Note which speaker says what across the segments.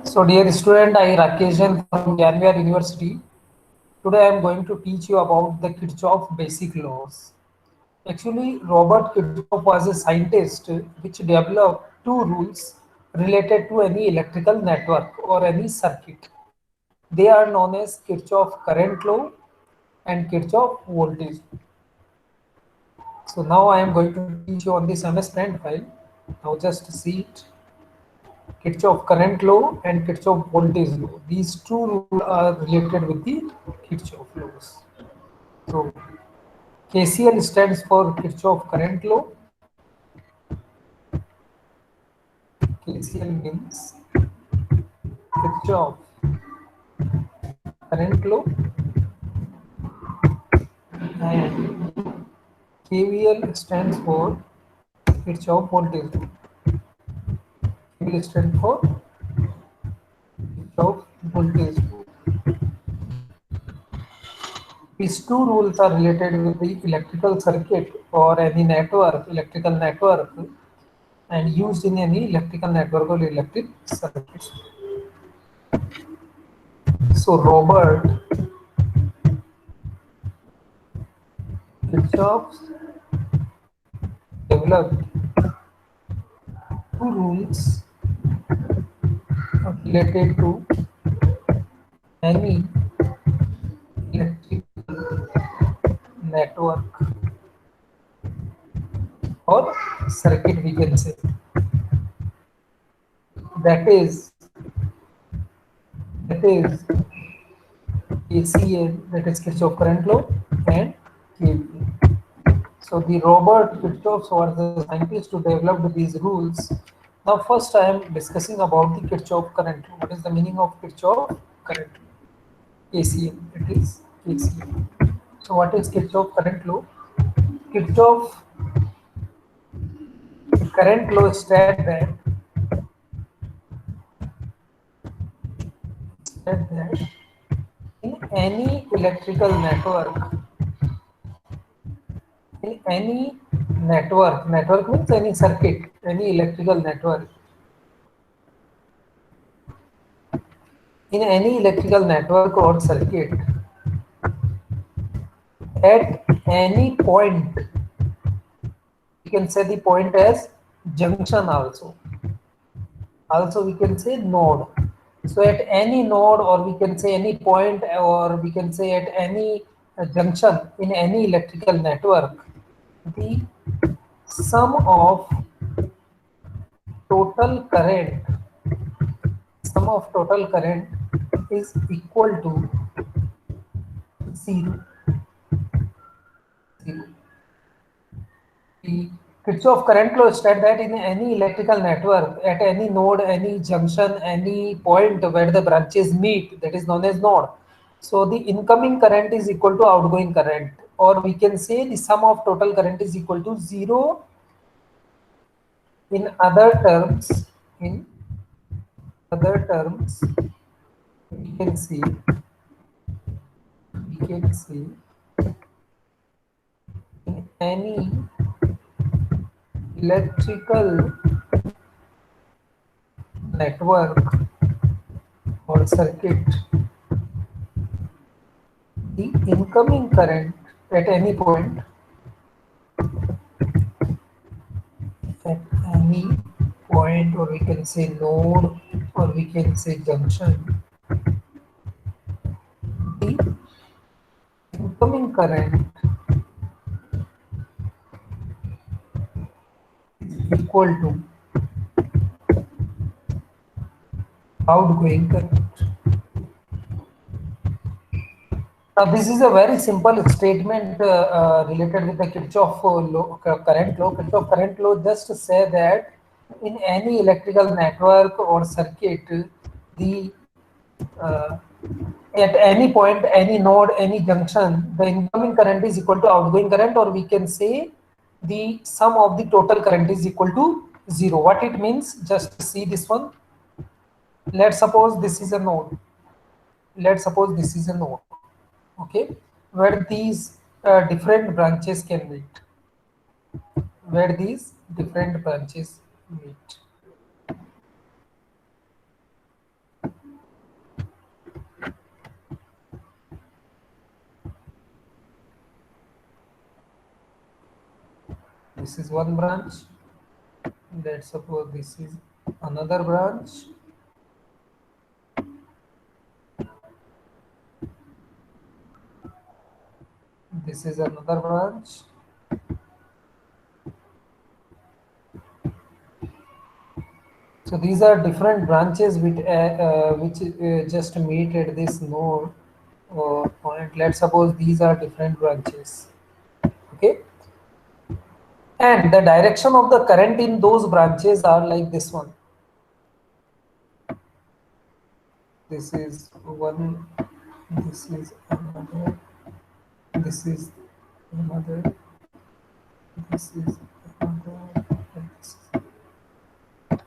Speaker 1: So dear student, I Rakesh Jain from Gyanwar University. Today I am going to teach you about the Kirchhoff basic laws. Actually, Robert Kirchhoff was a scientist which developed two rules related to any electrical network or any circuit. They are known as Kirchhoff current law and Kirchhoff voltage. So now I am going to teach you on this MS Paint file. Now just see it. Kirchhoff current law and Kirchhoff voltage law. These two rules are related with the Kirchhoff laws. So KCL stands for Kirchhoff current law. KCL means Kirchhoff current law, and KVL stands for Kirchhoff voltage law. KVL stands for Kirchhoff voltage law. These two rules are related with the electrical circuit or any network, electrical network, and used in any electrical network or electric circuits. So Robert Kirchhoff developed two rules related to any electrical network or circuit, we can say, that is KCL, that is Kirchhoff current law, and KVL. So the Robert Kirchhoff was the scientist who developed these rules. Now first I am discussing about the Kirchhoff current law. What is the meaning of Kirchhoff current law? KCL, it is KCL. So what is Kirchhoff current law? Kirchhoff current law states that in any electrical network, network means any circuit, any electrical network, in any electrical network or circuit, at any point, we can say the point as junction also. Also we can say node. So at any node, or we can say any point, or we can say at any junction in any electrical network, the sum of total current, is equal to zero. Zero. The Kirchhoff current law states that in any electrical network, at any node, any junction, any point where the branches meet, that is known as node. So the incoming current is equal to outgoing current, or we can say the sum of total current is equal to zero. In other terms, we can see in any electrical network or circuit, the incoming current at any point, or we can say node, or we can say junction, the incoming current is equal to outgoing current. Now, this is a very simple statement related with the Kirchhoff current law. Kirchhoff current law just say that in any electrical network or circuit, the at any point, any node, any junction, the incoming current is equal to outgoing current, or we can say the sum of the total current is equal to zero. What it means? Just see this one. Let's suppose this is a node. Okay, where these different branches can meet, meet. This is one branch. Let's suppose this is another branch. This is another branch. So these are different branches which just meet at this node or point. Let's suppose these are different branches. Okay, and the direction of the current in those branches are like this one. This is one. This is another. This is another. This is another.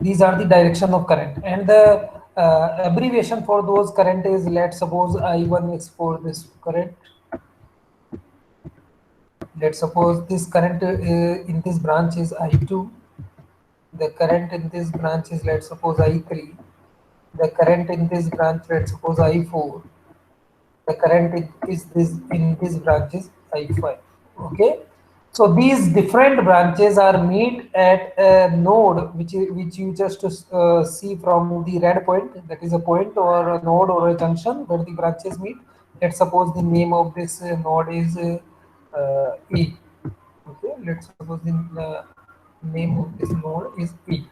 Speaker 1: These are the direction of current, and the abbreviation for those current is, let's suppose I1 is for this current. Let's suppose this current in this branch is I2. The current in this branch is, let's suppose, I3. The current in this branch, let's suppose, I4. The current is this in this branch is I5. Okay, so these different branches are meet at a node which you just see from the red point. That is a point or a node or a junction where the branches meet. Let's suppose the name of this node is E. Okay, let's suppose the name of this node is E.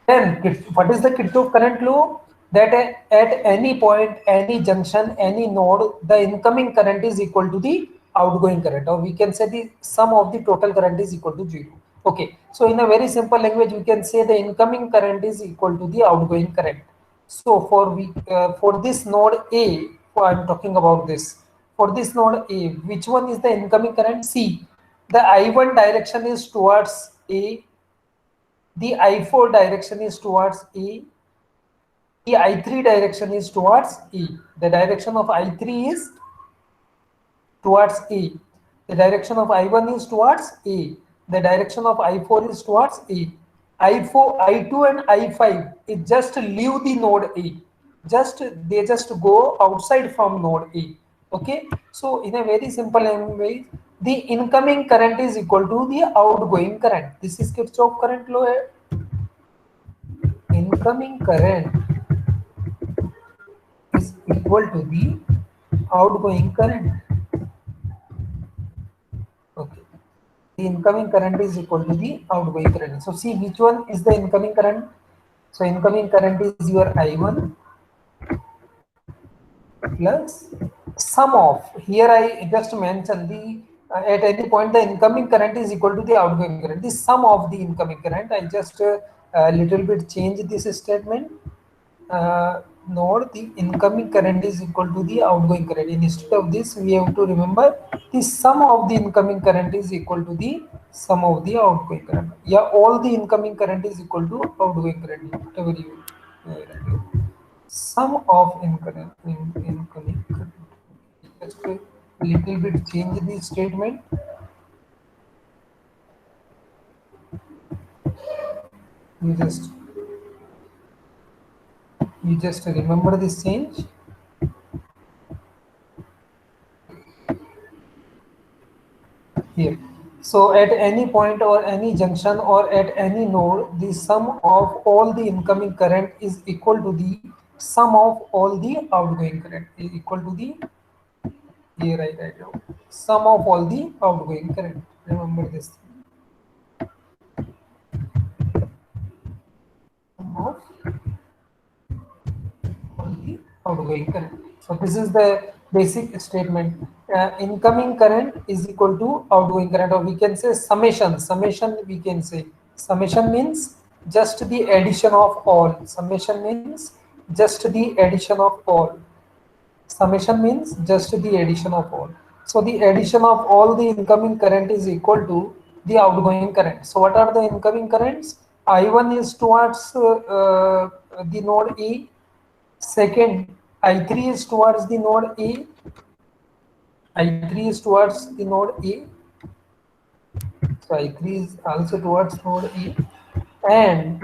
Speaker 1: Then what is the Kirchhoff current law? That at any point, any junction, any node, the incoming current is equal to the outgoing current, or we can say the sum of the total current is equal to 0. Okay, so in a very simple language, we can say the incoming current is equal to the outgoing current. So for this node A, I'm talking about this. For this node A, which one is the incoming current? C. The I1 direction is towards A. The I4 direction is towards E. The I3 direction is towards E. The direction of I3 is towards E. The direction of I1 is towards E. The direction of I4 is towards E. I4, I2 and I5 it just leave the node E. They just go outside from node E. Okay. So in a very simple way, the incoming current is equal to the outgoing current. This is Kirchhoff current law. Incoming current is equal to the outgoing current. Okay, the incoming current is equal to the outgoing current. So see which one is the incoming current. So incoming current is your I1 plus sum of, here I just mentioned the at any point the incoming current is equal to the outgoing current. The sum of the incoming current, I just a little bit change this statement. Node, the incoming current is equal to the outgoing current. Instead of this, we have to remember the sum of the incoming current is equal to the sum of the outgoing current. Yeah, all the incoming current is equal to outgoing current, whatever you sum of incoming current. Just a little bit change the statement. You just remember this change. Here. So at any point or any junction or at any node, the sum of all the incoming current is equal to the sum of all the outgoing current, is equal to the, here I write down, sum of all the outgoing current. Remember this. Sum of all the outgoing current. So this is the basic statement. Incoming current is equal to outgoing current, or we can say summation. Summation we can say. Summation means just the addition of all. Summation means just the addition of all. Summation means just the addition of all. So the addition of all the incoming current is equal to the outgoing current. So what are the incoming currents? I1 is towards the node E. Second, I3 is towards the node E. I3 is towards the node E. So I3 is also towards node E. and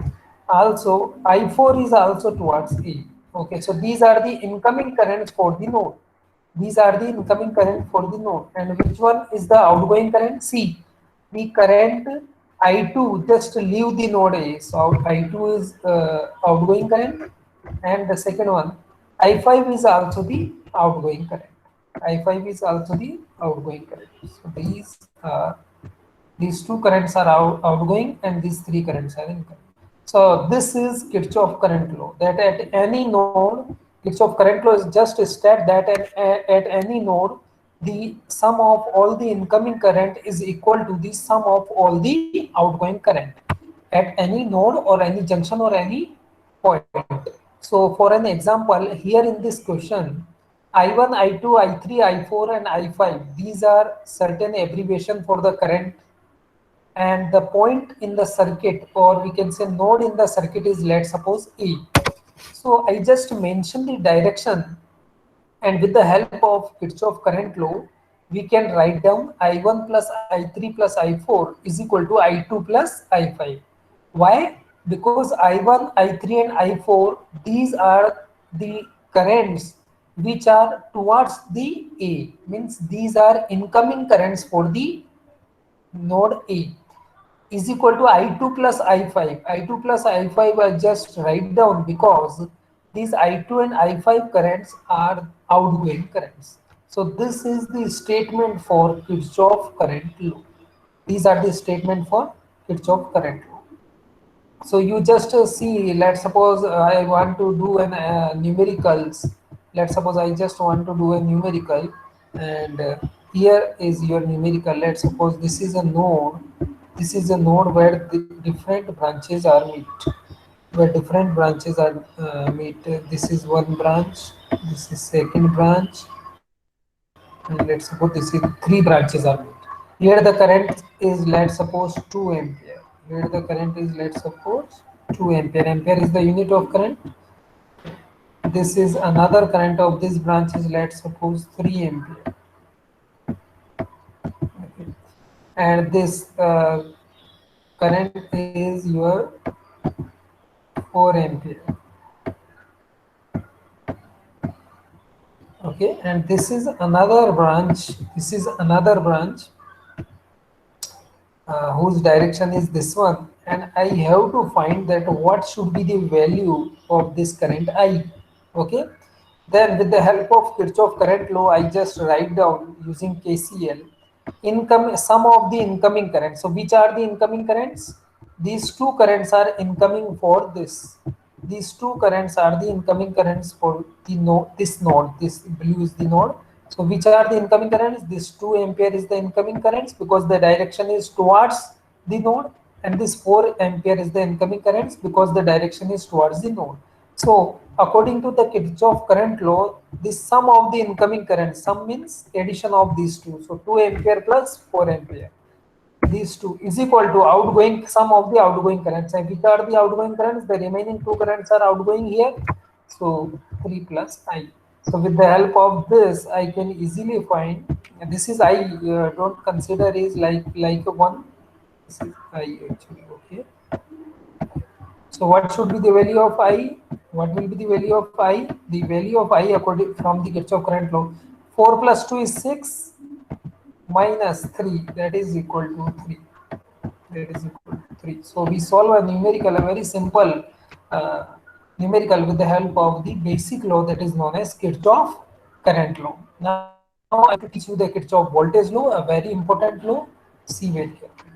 Speaker 1: also I4 is also towards A. Okay, so these are the incoming currents for the node. These are the incoming current for the node. And which one is the outgoing current? See, the current I2 just leave the node A. So I2 is outgoing current, and the second one I5 is also the outgoing current. I5 is also the outgoing current. So these two currents are outgoing and these three currents are incoming. So this is Kirchhoff current law, that at any node, Kirchhoff current law is just a stat that at any node, the sum of all the incoming current is equal to the sum of all the outgoing current at any node or any junction or any point. So for an example, here in this question, I1, I2, I3, I4 and I5, these are certain abbreviation for the current, and the point in the circuit, or we can say node in the circuit, is, let's suppose, E. So I just mentioned the direction, and with the help of Kirchhoff current law, we can write down I1 plus I3 plus I4 is equal to I2 plus I5. Why? Because I1, I3 and I4, these are the currents which are towards the A, means these are incoming currents for the node A, is equal to I2 plus I5. I2 plus I5 I just write down because these I2 and I5 currents are outgoing currents. So this is the statement for Kirchhoff current law. These are the statement for Kirchhoff current law. So you just see, let's suppose I want to do an numericals. Let's suppose I just want to do a numerical, and here is your numerical. Let's suppose this is a node. This is a node where the different branches are meet. Where different branches are meet. This is one branch. This is second branch, and let's suppose this is three branches are meet. Here the current is, let's suppose, 2 ampere. Here the current is, let's suppose, 2 ampere. Ampere is the unit of current. This is another current of this branch is, let's suppose, 3 ampere. Okay. And this current is your 4 ampere. Okay, and this is another branch. This is another branch whose direction is this one, and I have to find that what should be the value of this current I. Okay, then with the help of Kirchhoff current law, I just write down using KCL income sum of the incoming currents. So which are the incoming currents? These two currents are incoming for this. These two currents are the incoming currents for the node. This node, this blue is the node. So which are the incoming currents? This 2 ampere is the incoming currents because the direction is towards the node, and this 4 ampere is the incoming currents because the direction is towards the node. So according to the Kirchhoff current law, the sum of the incoming current, sum means addition of these two. So 2 ampere plus 4 ampere, these two is equal to outgoing sum of the outgoing currents. And which are the outgoing currents? The remaining two currents are outgoing here. So 3 plus I. So with the help of this, I can easily find, and this is I, don't consider is like a one. This is I actually. Okay. So what should be the value of I? What will be the value of I? The value of I according from the Kirchhoff current law, 4 plus 2 is 6 minus 3, that is equal to 3. That is equal to 3. So we solve a numerical, a very simple uh, numerical with the help of the basic law that is known as Kirchhoff current law. Now I am going to teach you the Kirchhoff voltage law, a very important law. See very carefully.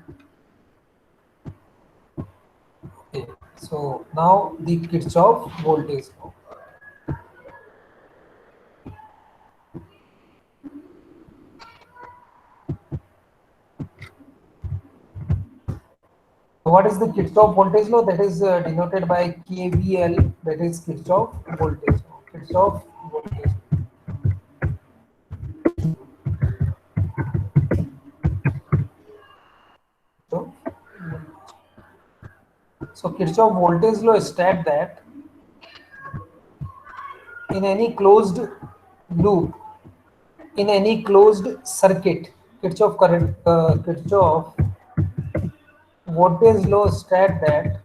Speaker 1: Okay. So now the Kirchhoff voltage law. So what is the Kirchhoff voltage law? That is denoted by KVL. That is Kirchhoff voltage law. Kirchhoff voltage law. So Kirchhoff voltage law states that in any closed loop, in any closed circuit, Kirchhoff voltage law states that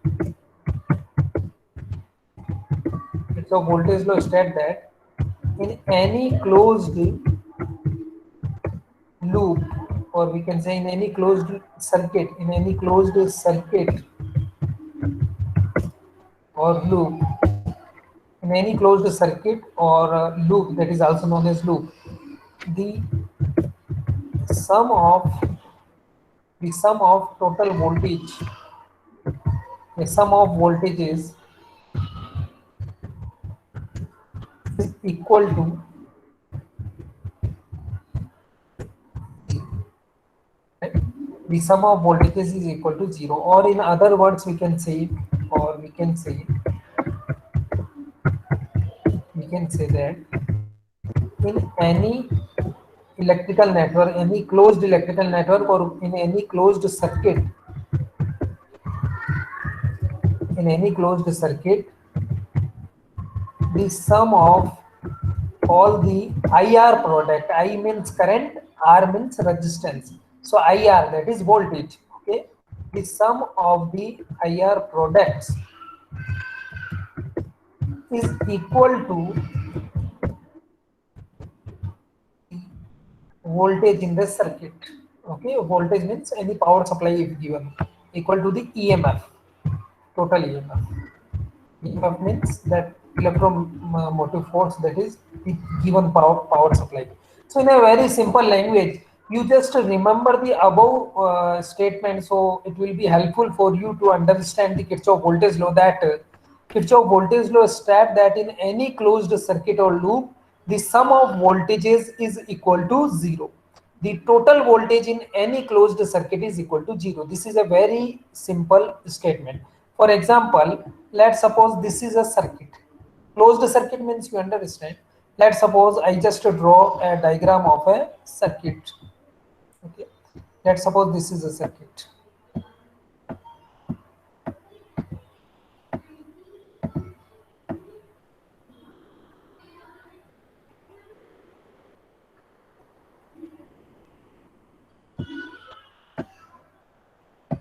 Speaker 1: Kirchhoff voltage law states that in any closed loop, or we can say in any closed circuit, or loop, in any closed circuit or loop, that is also known as loop, the sum of total voltage, the sum of voltages is equal to, right? The sum of voltages is equal to zero, or in other words we can say that in any electrical network, any closed electrical network, or in any closed circuit, the sum of all the IR product, I means current, R means resistance. So IR, that is voltage. Okay, the sum of the IR products is equal to voltage in the circuit. Okay, voltage means any power supply if given, equal to the EMF, total EMF. EMF means that electromotive force, that is the given power supply. So in a very simple language, you just remember the above statement, so it will be helpful for you to understand the Kirchhoff voltage law. That Kirchhoff voltage law states that in any closed circuit or loop, the sum of voltages is equal to zero. The total voltage in any closed circuit is equal to zero. This is a very simple statement. For example, let's suppose this is a circuit. Closed circuit means you understand. Let's suppose I just draw a diagram of a circuit. Okay. Let's suppose this is a circuit.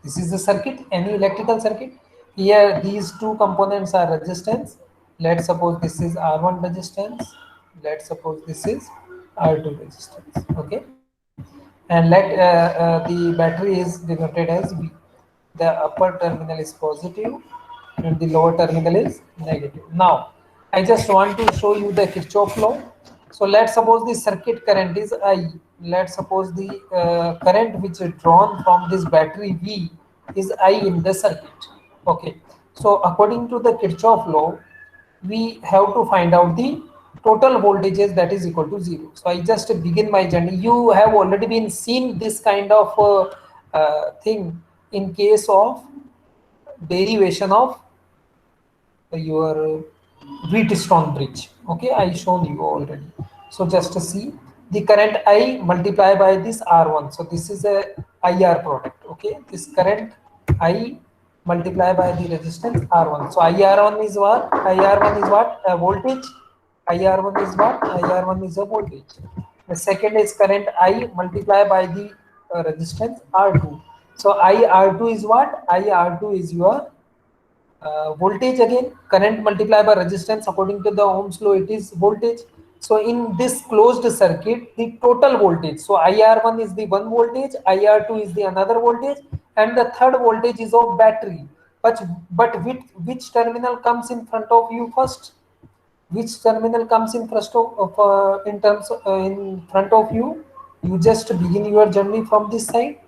Speaker 1: This is the circuit, any electrical circuit. Here, these two components are resistance. Let's suppose this is R1 resistance. Let's suppose this is R2 resistance. Okay. And let the battery is denoted as V. The upper terminal is positive and the lower terminal is negative. Now, I just want to show you the Kirchhoff law. So let's suppose the circuit current is I. Let's suppose the current which is drawn from this battery V is I in the circuit. Okay. So according to the Kirchhoff law, we have to find out the total voltages, that is equal to zero. So I just begin my journey. You have already been seen this kind of thing in case of derivation of your Wheatstone bridge. Okay, I shown you already. So just to see the current I multiply by this R1. So this is a IR product. Okay, this current I multiply by the resistance R1. So IR1 is what? IR1 is what? A voltage. IR1 is what? IR1 is a voltage. The second is current I multiply by the resistance R2. So IR2 is what? IR2 is your voltage again. Current multiplied by resistance, according to the Ohm's law, it is voltage. So in this closed circuit, the total voltage, so IR1 is the one voltage, IR2 is the another voltage, and the third voltage is of battery. But which terminal comes in front of you first? Which terminal comes in front in front of you? You just begin your journey from this side,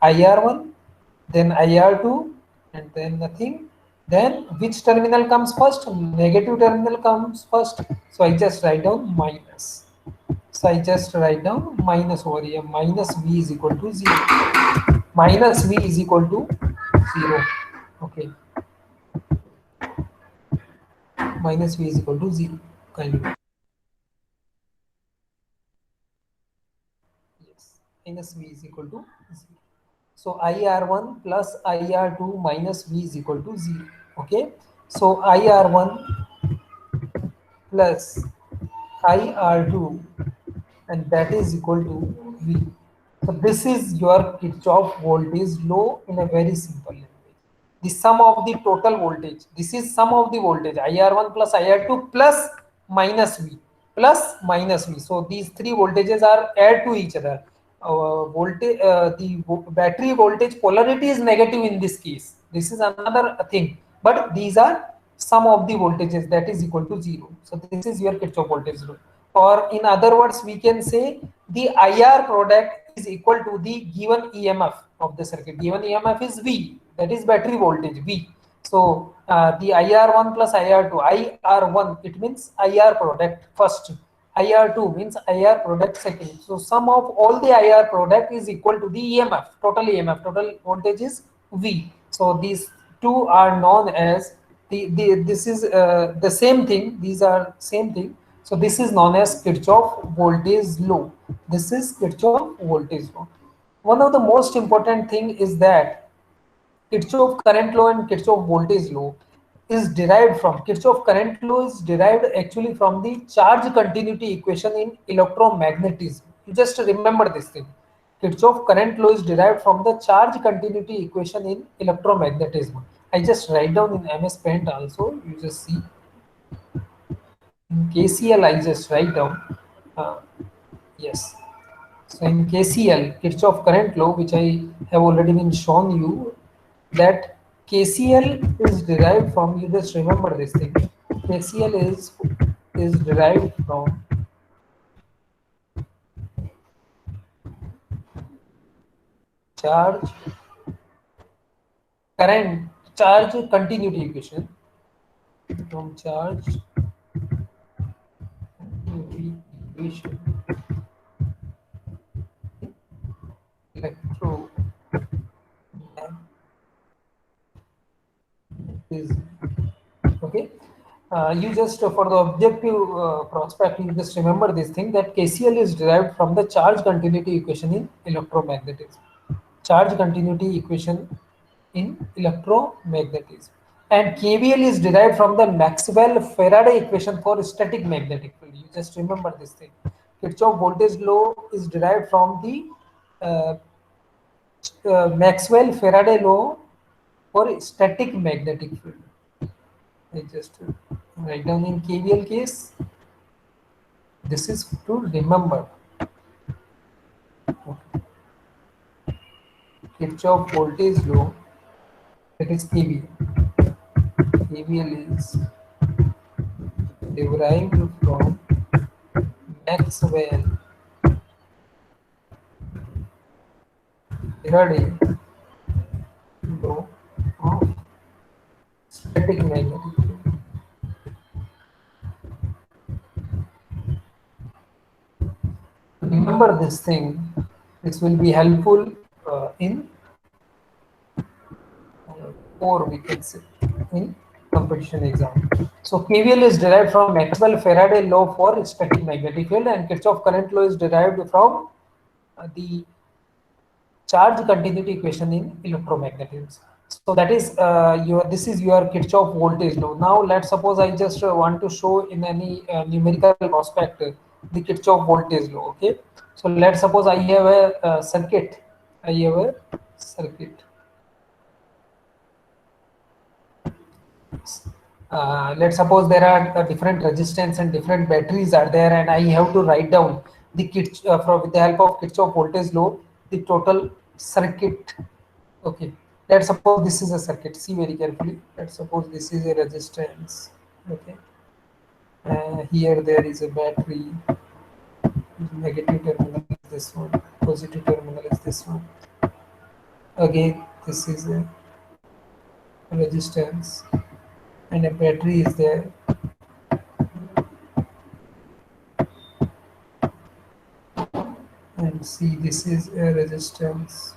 Speaker 1: IR1, then IR2, and then nothing. Then which terminal comes first? Negative terminal comes first. So I just write down minus. So I just write down minus over here. Minus V is equal to 0. Minus V is equal to 0. Okay. Minus V is equal to 0. Kindly. Yes. Minus V is equal to 0. So IR1 plus IR2 minus V is equal to 0. Okay. So IR1 plus IR2, and that is equal to V. So this is your Kirchhoff voltage law in a very simple language. the sum of the total voltage. This is sum of the voltage IR1 plus IR2 plus minus V, plus minus V. So these three voltages are add to each other. Voltage, battery voltage polarity is negative in this case. This is another thing, but these are sum of the voltages, that is equal to 0. So this is your Kirchhoff voltage law. Or in other words, we can say the IR product is equal to the given EMF of the circuit. Given EMF is V, that is battery voltage V. So the IR1 plus IR2, IR1 it means IR product first, IR2 means IR product second. So sum of all the IR product is equal to the EMF, total voltage is V. So these two are known as this is the same thing. These are same thing. So this is known as Kirchhoff voltage law. This is Kirchhoff voltage law. One of the most important thing is that Kirchhoff current law and Kirchhoff voltage law is derived from, Kirchhoff current law is derived actually from the charge continuity equation in electromagnetism. You just remember this thing. Kirchhoff current law is derived from the charge continuity equation in electromagnetism. I just write down in MS Paint also. You just see. In KCL, I just write down. Yes. So in KCL, Kirchhoff current law, which I have already been shown you, that KCL is derived from, you just remember this thing. KCL is derived from charge continuity equation, from charge continuity equation electro is okay. You just for the objective prospect, you just remember this thing, that KCL is derived from the charge continuity equation in electromagnetism. Charge continuity equation in electromagnetism. And KVL is derived from the Maxwell-Faraday equation for static magnetic field. You just remember this thing. Kirchhoff voltage law is derived from the Maxwell-Faraday law for static magnetic field. I just write down in KVL case. This is to remember. Okay. Kirchhoff voltage law, that is KVL. KVL is derived from Maxwell Faraday law of static magnetic field. Remember this thing. This will be helpful in or we can say in competition exam. So KVL is derived from Maxwell-Faraday law for static magnetic field, and Kirchhoff current law is derived from the charge continuity equation in electromagnetism. So that is this is your Kirchhoff voltage law. Now let's suppose I just want to show in any numerical prospect the Kirchhoff voltage law. Okay, so let's suppose I have a circuit. I have a circuit. Let's suppose there are different resistance and different batteries are there, and I have to write down the with the help of Kirchhoff voltage law the total circuit. Okay, let's suppose this is a circuit. See very carefully. Let's suppose this is a resistance. Okay, here there is a battery. Negative terminal is this one. Positive terminal is this one. Again, this is a resistance, and a battery is there. And see, this is a resistance.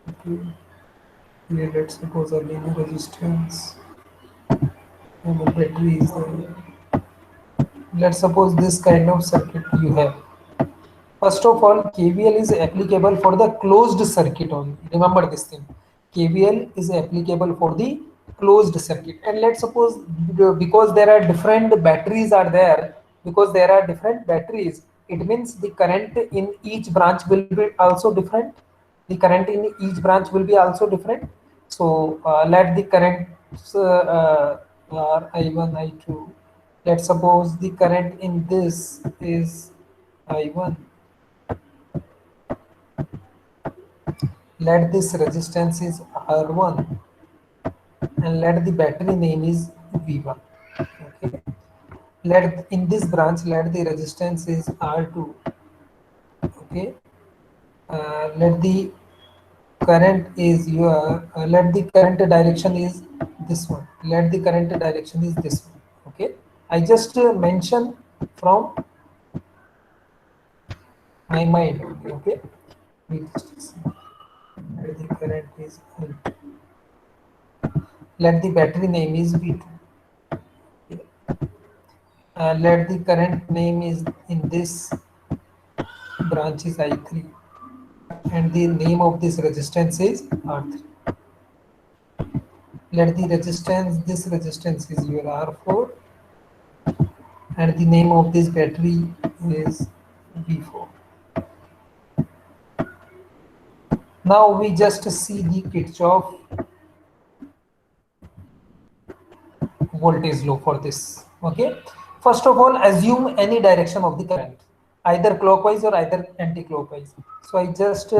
Speaker 1: Okay. Here let's suppose a linear resistance, and the battery is there. Let's suppose this kind of circuit you have. First of all, KVL is applicable for the closed circuit only. Remember this thing. KVL is applicable for the closed circuit. And let's suppose because there are different batteries are there, it means the current in each branch will be also different. The current in each branch will be also different. So let the currents are I1, I2. Let's suppose the current in this is I1. Let this resistance is R1 and let the battery name is V1. Okay. Let in this branch let the resistance is R2. Okay. Let the current is your let the current direction is this one. Let the current direction is this one. Okay. I just mention from my mind only. Okay. We just see. Let the current is I2. Let the battery name is V2. Okay. Let the current name is in this branch is I3 and the name of this resistance is R3. Let the resistance, this resistance is your R4 and the name of this battery is V4. Now we just see the Kirchhoff voltage law for this. Okay. First of all, assume any direction of the current, either clockwise or either anti-clockwise. So I just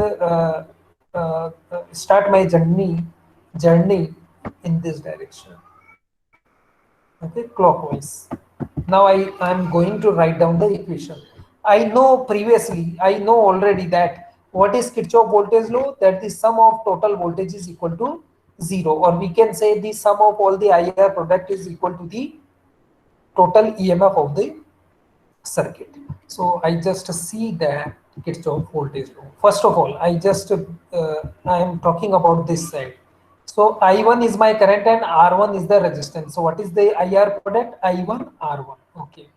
Speaker 1: start my journey in this direction. Okay, clockwise. Now I am going to write down the equation. I know previously, I know already that what is Kirchhoff voltage law? That the sum of total voltage is equal to 0, or we can say the sum of all the IR product is equal to the total EMF of the circuit. So I just see that Kirchhoff voltage law. First of all, I am talking about this side. So I1 is my current and R1 is the resistance. So what is the IR product? I1 R1. Okay.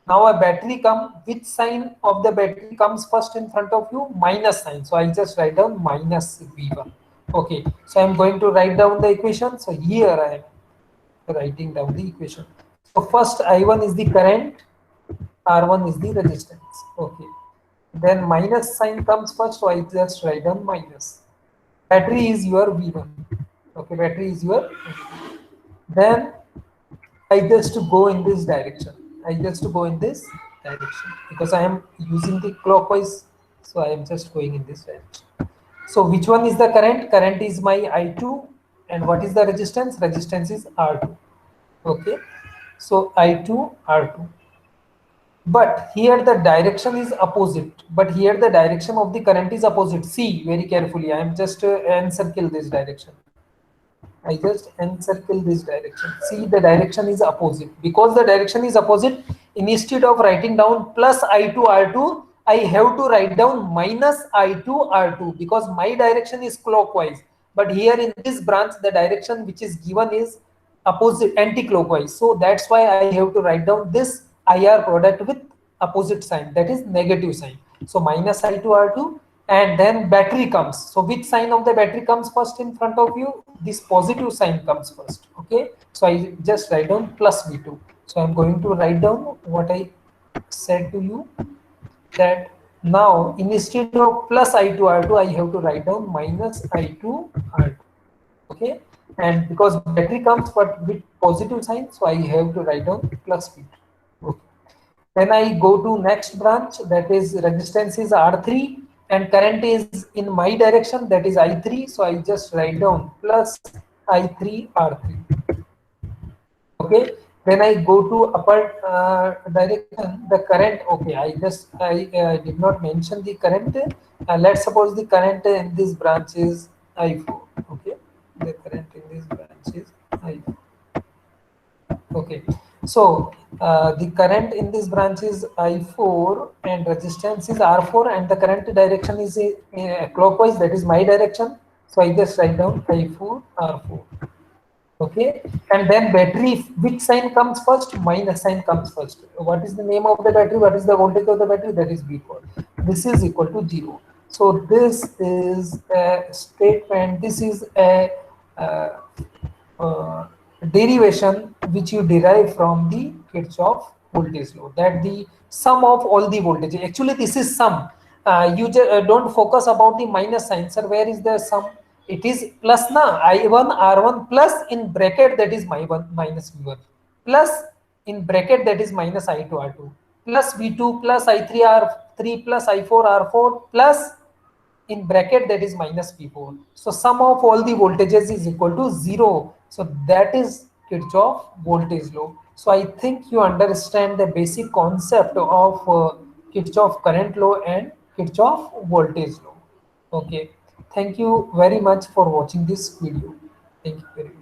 Speaker 1: Now a battery come. Which sign of the battery comes first in front of you? Minus sign. So I just write down minus V1. Okay. So I'm going to write down the equation. So here I am writing down the equation. So first I1 is the current, R1 is the resistance. Okay. Then minus sign comes first, so I just write down minus. Battery is your V1. Okay, battery is your V1. Then I just go in this direction. I just go in this direction because I am using the clockwise, so I am just going in this direction. So which one is the current? Current is my I2, and what is the resistance? Resistance is R2. Okay, so I2 R2. But here the direction is opposite. But here the direction of the current is opposite. See very carefully. I am just encircle this direction. I just encircle this direction. See, the direction is opposite. Because the direction is opposite, instead of writing down plus I2 R2, I have to write down minus I2 R2 because my direction is clockwise. But here in this branch, the direction which is given is opposite, anti-clockwise. So that's why I have to write down this IR product with opposite sign, that is negative sign. So minus I2 R2, and then battery comes. So which sign of the battery comes first in front of you? This positive sign comes first. Okay, so I just write down plus V2. So I'm going to write down what I said to you, that now instead of plus I2 R2, I have to write down minus I2 R2. Okay, and because battery comes but with positive sign, so I have to write down plus V2. Okay. Then I go to next branch, that is resistance is R3 and current is in my direction, that is I3. So I just write down plus I3 R3. Okay. Then I go to upper direction, the current. Okay, I did not mention the current. Let's suppose the current in this branch is I4. Okay, the current in this branch is I4. Okay, so the current in this branch is I4 and resistance is R4 and the current direction is clockwise, that is my direction. So I just write down I4 R4. Okay, and then battery, which sign comes first? Minus sign comes first. What is the name of the battery? What is the voltage of the battery? That is V4. This is equal to 0. So this is a statement. This is a uh, derivation which you derive from the Kirchhoff voltage law, that the sum of all the voltage, actually this is sum. don't focus about the minus sign, sir. Where is the sum? It is plus na, I1 R1 plus in bracket, that is my 1 minus V1, plus in bracket, that is minus I2 R2, plus V2 plus I3 R3 plus I4 R4 plus in bracket, that is minus V4. So sum of all the voltages is equal to 0. So that is Kirchhoff voltage law. So I think you understand the basic concept of Kirchhoff current law and Kirchhoff voltage law. Okay. Thank you very much for watching this video. Thank you very much.